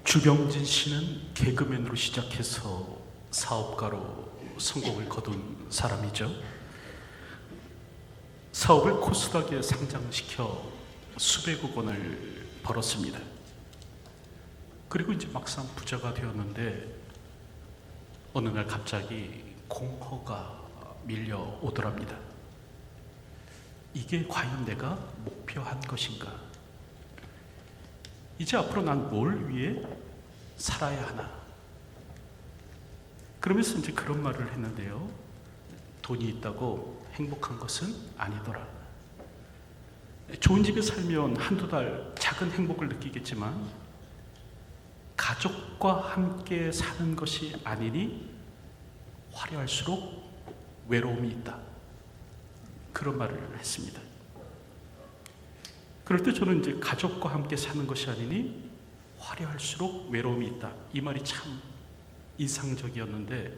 주병진 씨는 개그맨으로 시작해서 사업가로 성공을 거둔 사람이죠. 사업을 코스닥에 상장시켜 수백억 원을 벌었습니다. 그리고 이제 막상 부자가 되었는데 어느 날 갑자기 공허가 밀려오더랍니다. 이게 과연 내가 목표한 것인가? 이제 앞으로 난 뭘 위해 살아야 하나? 그러면서 이제 그런 말을 했는데요. 돈이 있다고 행복한 것은 아니더라. 좋은 집에 살면 한두 달 작은 행복을 느끼겠지만 가족과 함께 사는 것이 아니니 화려할수록 외로움이 있다. 그런 말을 했습니다. 그럴 때 저는 이제 가족과 함께 사는 것이 아니니 화려할수록 외로움이 있다. 이 말이 참 인상적이었는데,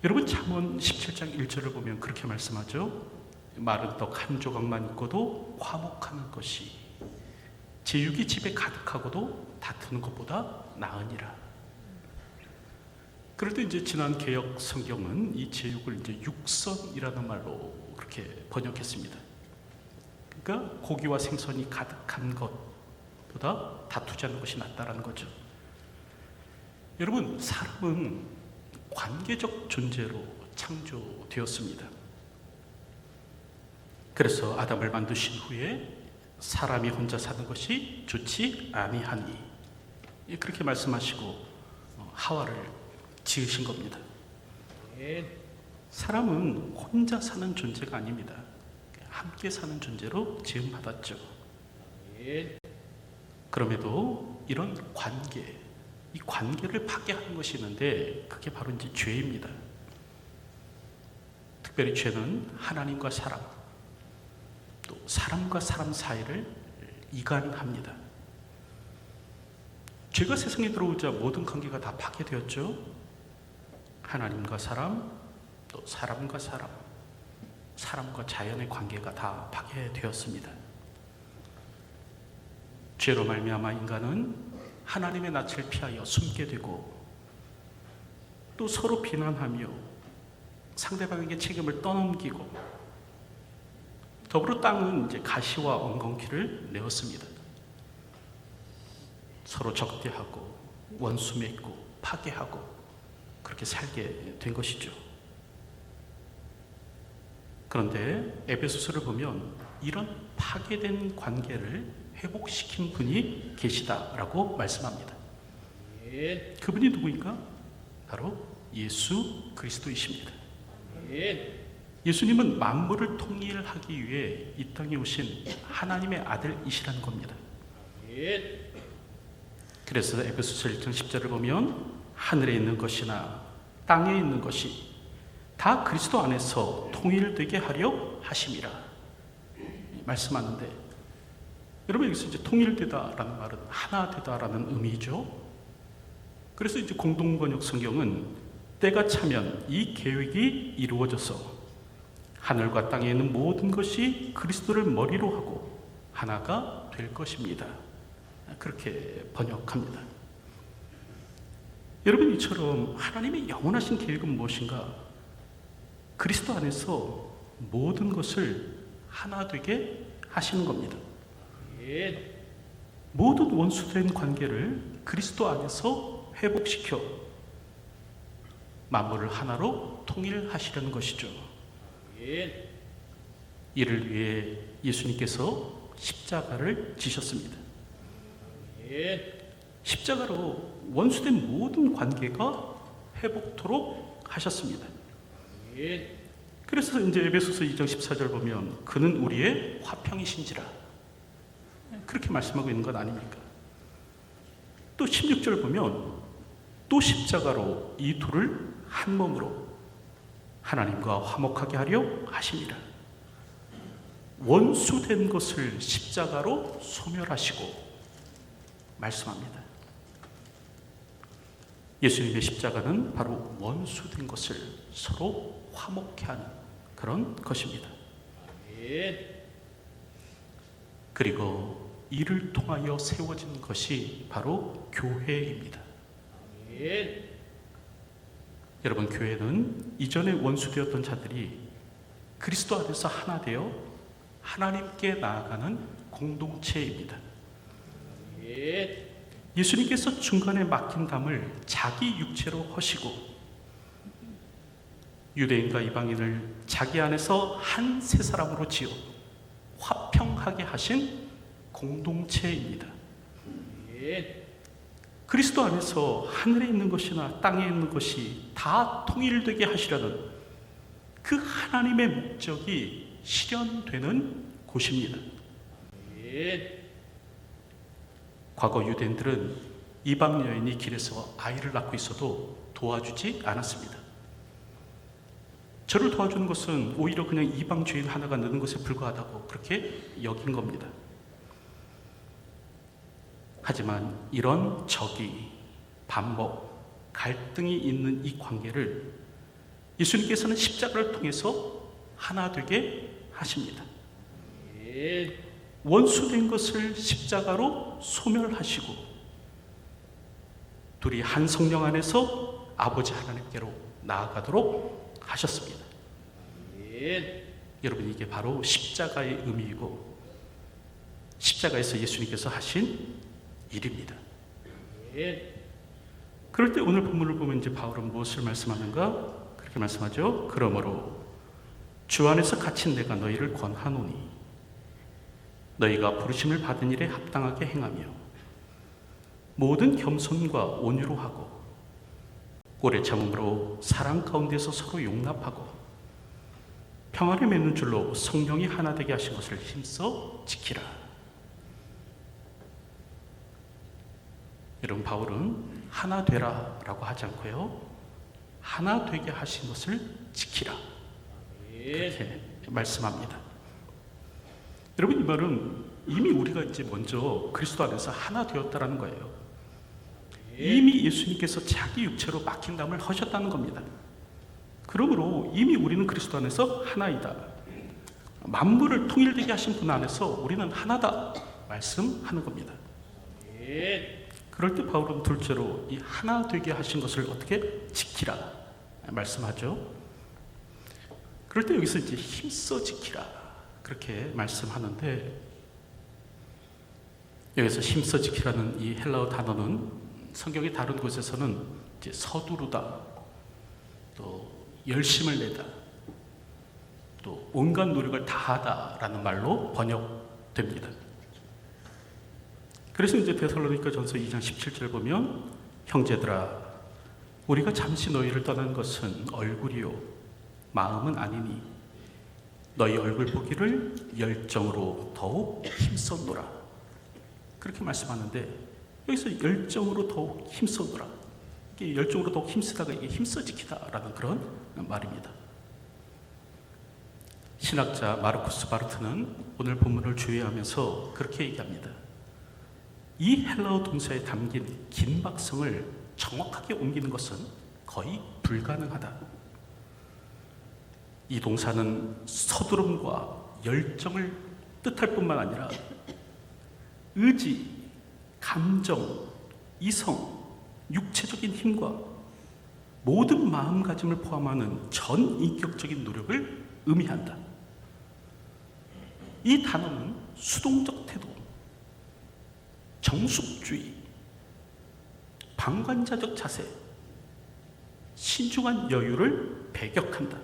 여러분 잠언 17장 1절을 보면 그렇게 말씀하죠. 마른 떡 한 조각만 있고도 화목하는 것이 제육이 집에 가득하고도 다투는 것보다 나으니라. 그럴 때 이제 지난 개역 성경은 이 제육을 이제 육선이라는 말로 그렇게 번역했습니다. 그러니까 고기와 생선이 가득한 것보다 다투지 않는 것이 낫다라는 거죠. 여러분, 사람은 관계적 존재로 창조되었습니다. 그래서 아담을 만드신 후에 사람이 혼자 사는 것이 좋지 아니하니 그렇게 말씀하시고 하와를 지으신 겁니다. 사람은 혼자 사는 존재가 아닙니다. 함께 사는 존재로 지음받았죠. 그럼에도 이런 관계, 이 관계를 파괴하는 것이 있는데 그게 바로 이제 죄입니다. 특별히 죄는 하나님과 사람, 또 사람과 사람 사이를 이간합니다. 죄가 세상에 들어오자 모든 관계가 다 파괴되었죠. 하나님과 사람, 또 사람과 사람, 사람과 자연의 관계가 다 파괴되었습니다. 죄로 말미암아 인간은 하나님의 낯을 피하여 숨게 되고 또 서로 비난하며 상대방에게 책임을 떠넘기고 더불어 땅은 이제 가시와 엉겅퀴를 내었습니다. 서로 적대하고 원수 맺고 파괴하고 그렇게 살게 된 것이죠. 그런데 에베소서를 보면 이런 파괴된 관계를 회복시킨 분이 계시다라고 말씀합니다. 그분이 누구인가? 바로 예수 그리스도이십니다. 예수님은 만물을 통일하기 위해 이 땅에 오신 하나님의 아들이시라는 겁니다. 그래서 에베소서 1장 10절을 보면 하늘에 있는 것이나 땅에 있는 것이 다 그리스도 안에서 통일되게 하려 하심이라 말씀하는데, 여러분 여기서 이제 통일되다라는 말은 하나 되다라는 의미죠. 그래서 이제 공동번역 성경은 때가 차면 이 계획이 이루어져서 하늘과 땅에 있는 모든 것이 그리스도를 머리로 하고 하나가 될 것입니다. 그렇게 번역합니다. 여러분, 이처럼 하나님의 영원하신 계획은 무엇인가? 그리스도 안에서 모든 것을 하나 되게 하시는 겁니다. 모든 원수된 관계를 그리스도 안에서 회복시켜 만물을 하나로 통일하시려는 것이죠. 이를 위해 예수님께서 십자가를 지셨습니다. 십자가로 원수된 모든 관계가 회복토록 하셨습니다. 그래서 이제 에베소서 2장 14절 보면 그는 우리의 화평이신지라 그렇게 말씀하고 있는 것 아닙니까? 또 16절 보면 또 십자가로 이 둘을 한 몸으로 하나님과 화목하게 하려 하심이라. 원수된 것을 십자가로 소멸하시고 말씀합니다. 예수님의 십자가는 바로 원수된 것을 서로 화목케 하는 그런 것입니다. 그리고 이를 통하여 세워진 것이 바로 교회입니다. 여러분, 교회는 이전에 원수되었던 자들이 그리스도 안에서 하나 되어 하나님께 나아가는 공동체입니다. 예수님께서 중간에 막힌 담을 자기 육체로 허시고 유대인과 이방인을 자기 안에서 한 세 사람으로 지어 화평하게 하신 공동체입니다. 그리스도 안에서 하늘에 있는 것이나 땅에 있는 것이 다 통일되게 하시려는 그 하나님의 목적이 실현되는 곳입니다. 과거 유대인들은 이방 여인이 길에서 아이를 낳고 있어도 도와주지 않았습니다. 저를 도와주는 것은 오히려 그냥 이방 주인 하나가 느는 것에 불과하다고 그렇게 여긴 겁니다. 하지만 이런 적이, 반목, 갈등이 있는 이 관계를 예수님께서는 십자가를 통해서 하나 되게 하십니다. 원수된 것을 십자가로 소멸하시고 둘이 한 성령 안에서 아버지 하나님께로 나아가도록 하셨습니다. 여러분, 이게 바로 십자가의 의미이고 십자가에서 예수님께서 하신 일입니다. 그럴 때 오늘 본문을 보면 이제 바울은 무엇을 말씀하는가? 그렇게 말씀하죠. 그러므로 주 안에서 갇힌 내가 너희를 권하노니 너희가 부르심을 받은 일에 합당하게 행하며 모든 겸손과 온유로 하고 오래 참음으로 사랑 가운데서 서로 용납하고 평안을 맺는 줄로 성령이 하나 되게 하신 것을 힘써 지키라. 여러분, 바울은 하나 되라 라고 하지 않고요, 하나 되게 하신 것을 지키라 이렇게 말씀합니다. 여러분, 이 말은 이미 우리가 이제 먼저 그리스도 안에서 하나 되었다라는 거예요. 이미 예수님께서 자기 육체로 막힌 담을 허셨다는 겁니다. 그러므로 이미 우리는 그리스도 안에서 하나이다. 만물을 통일되게 하신 분 안에서 우리는 하나다 말씀하는 겁니다. 그럴 때 바울은 둘째로 이 하나 되게 하신 것을 어떻게 지키라 말씀하죠. 그럴 때 여기서 이제 힘써 지키라 그렇게 말씀하는데, 여기서 힘써 지키라는 이 헬라어 단어는 성경의 다른 곳에서는 이제 서두르다, 또 열심을 내다, 또 온갖 노력을 다하다라는 말로 번역됩니다. 그래서 이제 데살로니가전서 2장 17절 보면 형제들아 우리가 잠시 너희를 떠난 것은 얼굴이요 마음은 아니니 너희 얼굴 보기를 열정으로 더욱 힘썼노라 그렇게 말씀하는데, 여기서 열정으로 더욱 힘썼노라, 이게 열정으로 더욱 힘쓰다가 이게 힘써 지키다라는 그런 말입니다. 신학자 마르쿠스 바르트는 오늘 본문을 주의하면서 그렇게 얘기합니다. 이 헬라어 동사에 담긴 긴박성을 정확하게 옮기는 것은 거의 불가능하다. 이 동사는 서두름과 열정을 뜻할 뿐만 아니라 의지, 감정, 이성, 육체적인 힘과 모든 마음가짐을 포함하는 전인격적인 노력을 의미한다. 이 단어는 수동적 태도, 정숙주의, 방관자적 자세, 신중한 여유를 배격한다.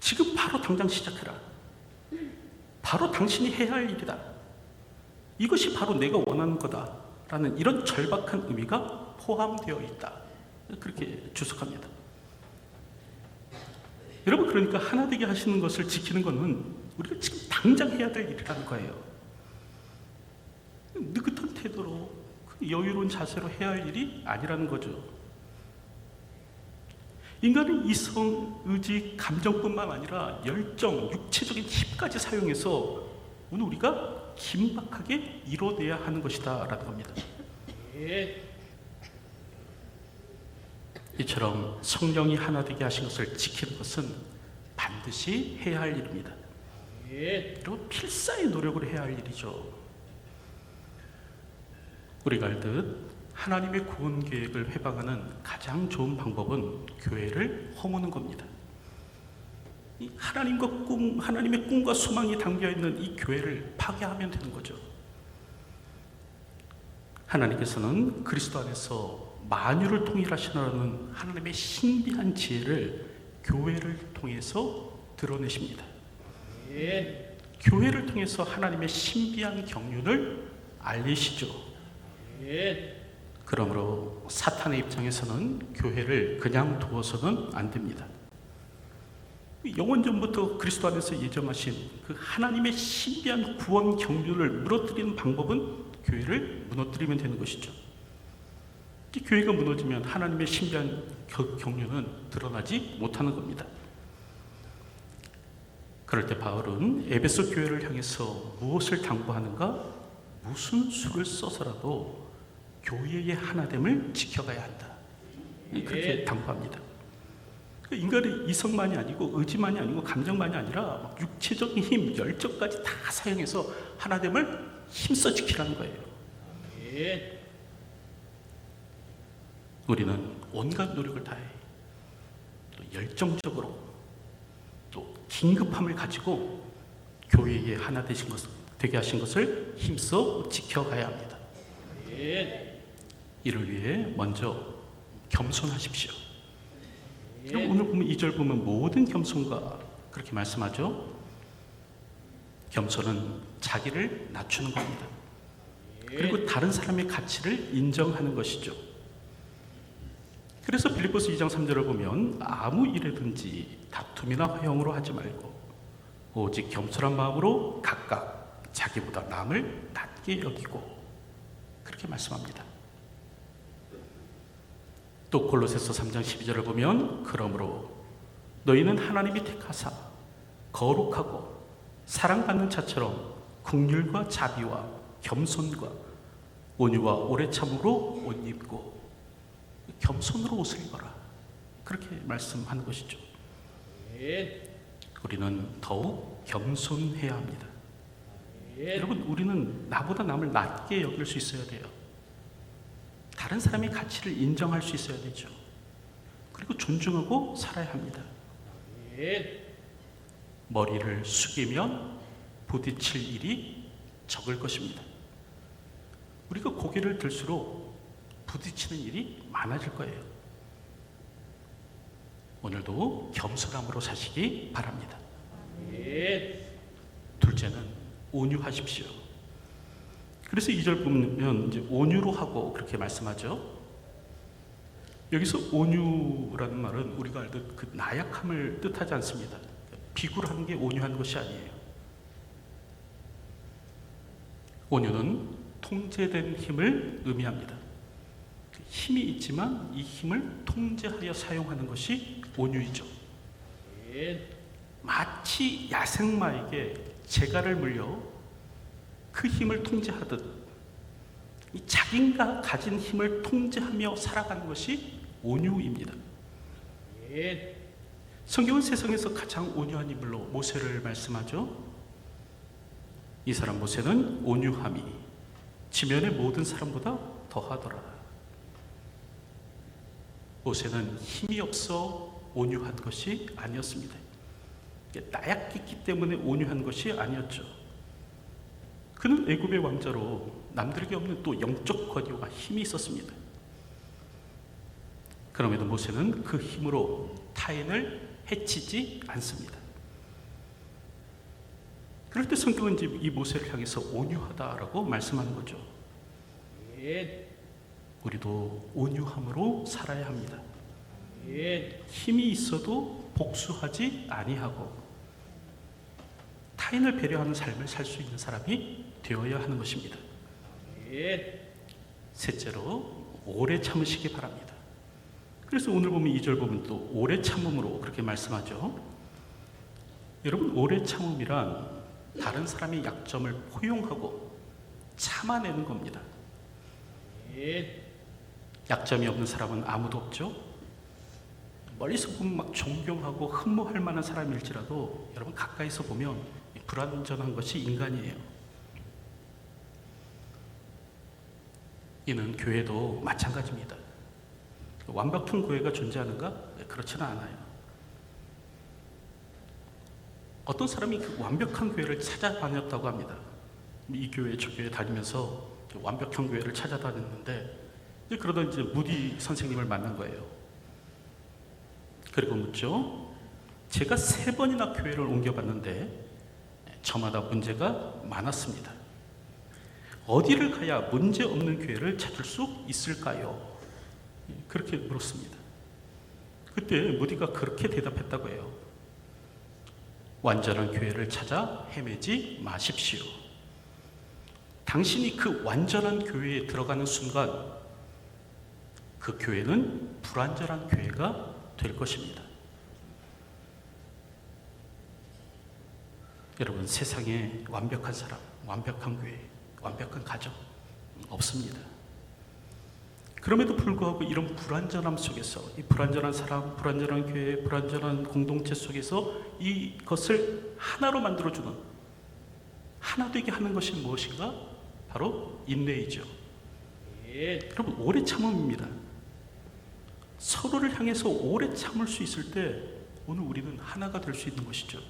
지금 바로 당장 시작해라. 바로 당신이 해야 할 일이다. 이것이 바로 내가 원하는 거다라는 이런 절박한 의미가 포함되어 있다. 그렇게 주석합니다. 여러분, 그러니까 하나 되게 하시는 것을 지키는 것은 우리가 지금 당장 해야 될 일이라는 거예요. 느긋한 태도로 여유로운 자세로 해야 할 일이 아니라는 거죠. 인간은 이성, 의지, 감정뿐만 아니라 열정, 육체적인 힘까지 사용해서 오늘 우리가 긴박하게 이뤄내야 하는 것이다 라는 겁니다. 이처럼 성령이 하나 되게 하신 것을 지키는 것은 반드시 해야 할 일입니다. 그리고 필사의 노력을 해야 할 일이죠. 우리가 알듯 하나님의 구원 계획을 회방하는 가장 좋은 방법은 교회를 허무는 겁니다. 이 하나님의 꿈과 소망이 담겨 있는 이 교회를 파괴하면 되는 거죠. 하나님께서는 그리스도 안에서 만유를 통일하시라는 하나님의 신비한 지혜를 교회를 통해서 드러내십니다. 교회를 통해서 하나님의 신비한 경륜을 알리시죠. 그러므로 사탄의 입장에서는 교회를 그냥 두어서는 안 됩니다. 영원전부터 그리스도 안에서 예정하신 그 하나님의 신비한 구원 경륜을 무너뜨리는 방법은 교회를 무너뜨리면 되는 것이죠. 교회가 무너지면 하나님의 신비한 경륜은 드러나지 못하는 겁니다. 그럴 때 바울은 에베소 교회를 향해서 무엇을 당부하는가? 무슨 수를 써서라도 교회의 하나됨을 지켜가야 한다. 그렇게 당부합니다. 인간의 이성만이 아니고 의지만이 아니고 감정만이 아니라 육체적인 힘, 열정까지 다 사용해서 하나됨을 힘써 지키라는 거예요. 우리는 온갖 노력을 다해 또 열정적으로 또 긴급함을 가지고 교회의 하나 되게 하신 것을 힘써 지켜가야 합니다. 이를 위해 먼저 겸손하십시오. 오늘 보면 2절 보면 모든 겸손과 그렇게 말씀하죠. 겸손은 자기를 낮추는 겁니다. 그리고 다른 사람의 가치를 인정하는 것이죠. 그래서 빌립보서 2장 3절을 보면 아무 일에든지 다툼이나 화형으로 하지 말고 오직 겸손한 마음으로 각각 자기보다 남을 낮게 여기고 그렇게 말씀합니다. 또 골로새서 3장 12절을 보면 그러므로 너희는 하나님이 택하사 거룩하고 사랑받는 자처럼 긍휼과 자비와 겸손과 온유와 오래 참음으로 옷 입고 겸손으로 옷을 입어라. 그렇게 말씀하는 것이죠. 우리는 더욱 겸손해야 합니다. 여러분, 우리는 나보다 남을 낮게 여길 수 있어야 돼요. 다른 사람의 가치를 인정할 수 있어야 되죠. 그리고 존중하고 살아야 합니다. 머리를 숙이면 부딪힐 일이 적을 것입니다. 우리가 고개를 들수록 부딪히는 일이 많아질 거예요. 오늘도 겸손함으로 사시기 바랍니다. 둘째는 온유하십시오. 그래서 2절 보면 이제 온유로 하고 그렇게 말씀하죠. 여기서 온유라는 말은 우리가 알듯 그 나약함을 뜻하지 않습니다. 비굴한 게 온유한 것이 아니에요. 온유는 통제된 힘을 의미합니다. 힘이 있지만 이 힘을 통제하여 사용하는 것이 온유이죠. 마치 야생마에게 재갈을 물려 그 힘을 통제하듯 이 자기가 가진 힘을 통제하며 살아가는 것이 온유입니다. 성경은 세상에서 가장 온유한 인물로 모세를 말씀하죠. 이 사람 모세는 온유함이 지면의 모든 사람보다 더하더라. 모세는 힘이 없어 온유한 것이 아니었습니다. 나약했기 때문에 온유한 것이 아니었죠. 그는 애굽의 왕자로 남들에게 없는 또 영적 권위와 힘이 있었습니다. 그럼에도 모세는 그 힘으로 타인을 해치지 않습니다. 그럴 때 성경은 이제 이 모세를 향해서 온유하다라고 말씀하는 거죠. 우리도 온유함으로 살아야 합니다. 힘이 있어도 복수하지 아니하고 타인을 배려하는 삶을 살 수 있는 사람이 되어야 하는 것입니다. 셋째로 오래 참으시기 바랍니다. 그래서 오늘 보면 2절 보면 또 오래 참음으로 그렇게 말씀하죠. 여러분, 오래 참음이란 다른 사람의 약점을 포용하고 참아내는 겁니다. 약점이 없는 사람은 아무도 없죠. 멀리서 보면 막 존경하고 흠모할 만한 사람일지라도 여러분 가까이서 보면 불완전한 것이 인간이에요. 이는 교회도 마찬가지입니다. 완벽한 교회가 존재하는가? 그렇지는 않아요. 어떤 사람이 그 완벽한 교회를 찾아다녔다고 합니다. 이 교회 저 교회 다니면서 완벽한 교회를 찾아다녔는데, 그러던 이제 무디 선생님을 만난 거예요. 그리고 묻죠. 제가 3번이나 교회를 옮겨봤는데 저마다 문제가 많았습니다. 어디를 가야 문제 없는 교회를 찾을 수 있을까요? 그렇게 물었습니다. 그때 무디가 그렇게 대답했다고 해요. 완전한 교회를 찾아 헤매지 마십시오. 당신이 그 완전한 교회에 들어가는 순간 그 교회는 불완전한 교회가 될 것입니다. 여러분, 세상에 완벽한 사람, 완벽한 교회, 완벽한 가정 없습니다. 그럼에도 불구하고 이런 불완전함 속에서, 이 불완전한 사람, 불완전한 교회, 불완전한 공동체 속에서 이것을 하나로 만들어주는, 하나 되게 하는 것이 무엇인가? 바로 인내이죠. 여러분, 오래 참음입니다. 서로를 향해서 오래 참을 수 있을 때 오늘 우리는 하나가 될 수 있는 것이죠.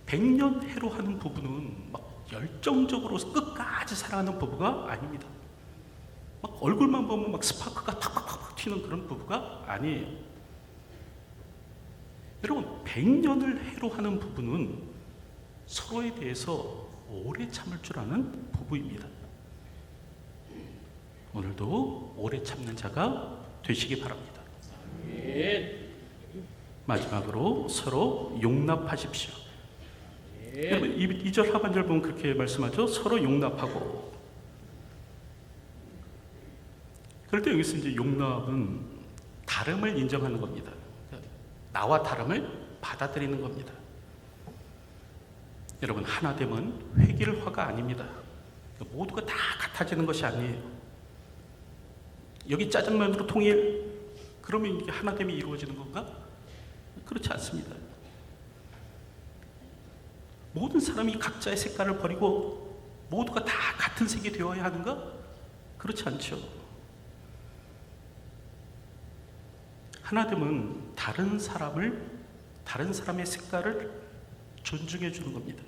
100년 해로하는 부부는 막 열정적으로 끝까지 사랑하는 부부가 아닙니다. 막 얼굴만 보면 막 스파크가 탁탁탁 튀는 그런 부부가 아니에요. 여러분, 100년을 해로하는 부부는 서로에 대해서 오래 참을 줄 아는 부부입니다. 오늘도 오래 참는 자가 되시기 바랍니다. 마지막으로 서로 용납하십시오. 여러분, 2절 하반절 보면 그렇게 말씀하죠. 서로 용납하고. 그럴 때 여기서 이제 용납은 다름을 인정하는 겁니다. 나와 다름을 받아들이는 겁니다. 여러분, 하나됨은 획일화가 아닙니다. 모두가 다 같아지는 것이 아니에요. 여기 짜장면으로 통일, 그러면 이게 하나됨이 이루어지는 건가? 그렇지 않습니다. 모든 사람이 각자의 색깔을 버리고 모두가 다 같은 색이 되어야 하는가? 그렇지 않죠. 하나됨은 다른 사람의 색깔을 존중해 주는 겁니다.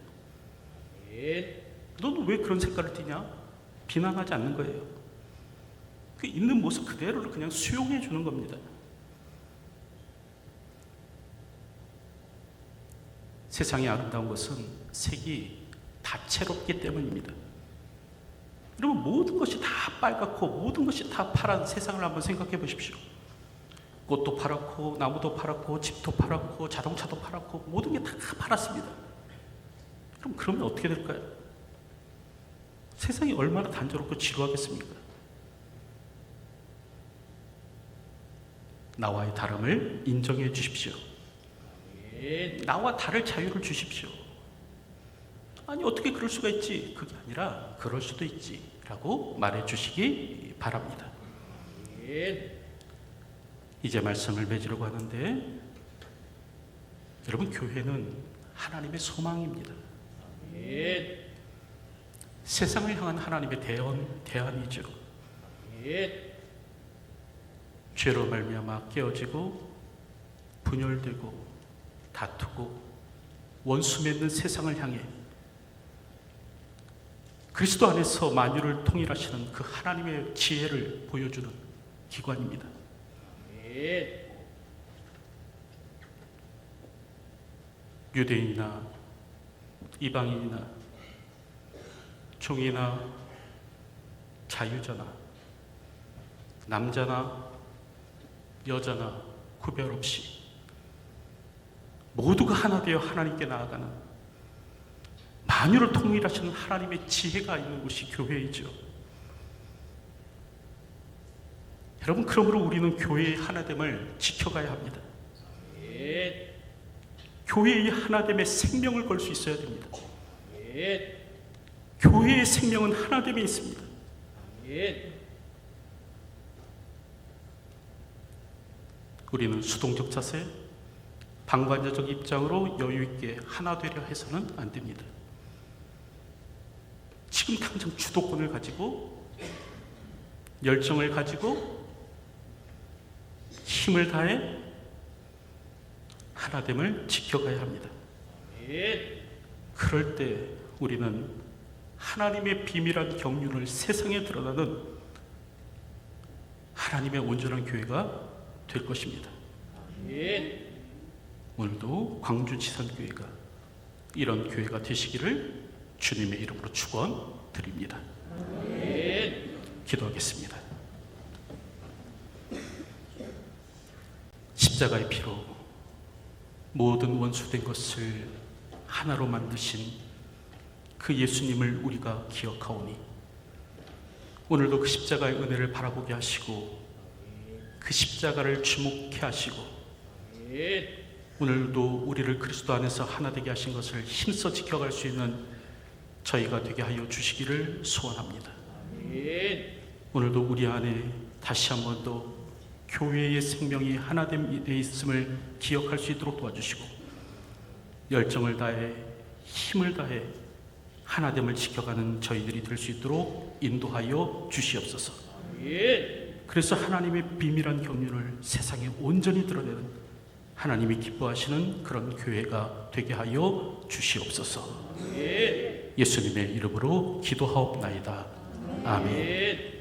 너는 왜 그런 색깔을 띠냐? 비난하지 않는 거예요. 그 있는 모습 그대로를 그냥 수용해 주는 겁니다. 세상의 아름다운 것은 색이 다채롭기 때문입니다. 여러분, 모든 것이 다 빨갛고 모든 것이 다 파란 세상을 한번 생각해 보십시오. 꽃도 파랗고 나무도 파랗고 집도 파랗고 자동차도 파랗고 모든 게 다 파랗습니다. 그러면 어떻게 될까요? 세상이 얼마나 단조롭고 지루하겠습니까? 나와의 다름을 인정해 주십시오. 나와 다를 자유를 주십시오. 아니, 어떻게 그럴 수가 있지? 그게 아니라 그럴 수도 있지 라고 말해 주시기 바랍니다. 이제 말씀을 맺으려고 하는데, 여러분, 교회는 하나님의 소망입니다. 세상을 향한 하나님의 대안이죠. 죄로 말미암아 깨어지고 분열되고 다투고 원수 맺는 세상을 향해 그리스도 안에서 만유를 통일하시는 그 하나님의 지혜를 보여주는 기관입니다. 유대인이나 이방인이나 종이나 자유자나 남자나 여자나 구별 없이 모두가 하나 되어 하나님께 나아가는 만유를 통일하시는 하나님의 지혜가 있는 곳이 교회이죠. 여러분, 그러므로 우리는 교회의 하나됨을 지켜가야 합니다. 교회의 하나됨에 생명을 걸 수 있어야 됩니다. 교회의 생명은 하나됨에 있습니다. 우리는 수동적 자세, 방관자적 입장으로 여유 있게 하나 되려 해서는 안 됩니다. 지금 당장 주도권을 가지고 열정을 가지고 힘을 다해 하나됨을 지켜가야 합니다. 그럴 때 우리는 하나님의 비밀한 경륜을 세상에 드러나는 하나님의 온전한 교회가 될 것입니다. 오늘도 광주지산교회가 이런 교회가 되시기를 주님의 이름으로 축원드립니다. 기도하겠습니다. 십자가의 피로 모든 원수된 것을 하나로 만드신 그 예수님을 우리가 기억하오니 오늘도 그 십자가의 은혜를 바라보게 하시고 그 십자가를 주목해 하시고 오늘도 우리를 그리스도 안에서 하나 되게 하신 것을 힘써 지켜갈 수 있는 저희가 되게 하여 주시기를 소원합니다. 오늘도 우리 안에 다시 한 번 더 교회의 생명이 하나됨에 있음을 기억할 수 있도록 도와주시고 열정을 다해 힘을 다해 하나됨을 지켜가는 저희들이 될 수 있도록 인도하여 주시옵소서. 그래서 하나님의 비밀한 경륜을 세상에 온전히 드러내는 하나님이 기뻐하시는 그런 교회가 되게 하여 주시옵소서. 예수님의 이름으로 기도하옵나이다. 아멘.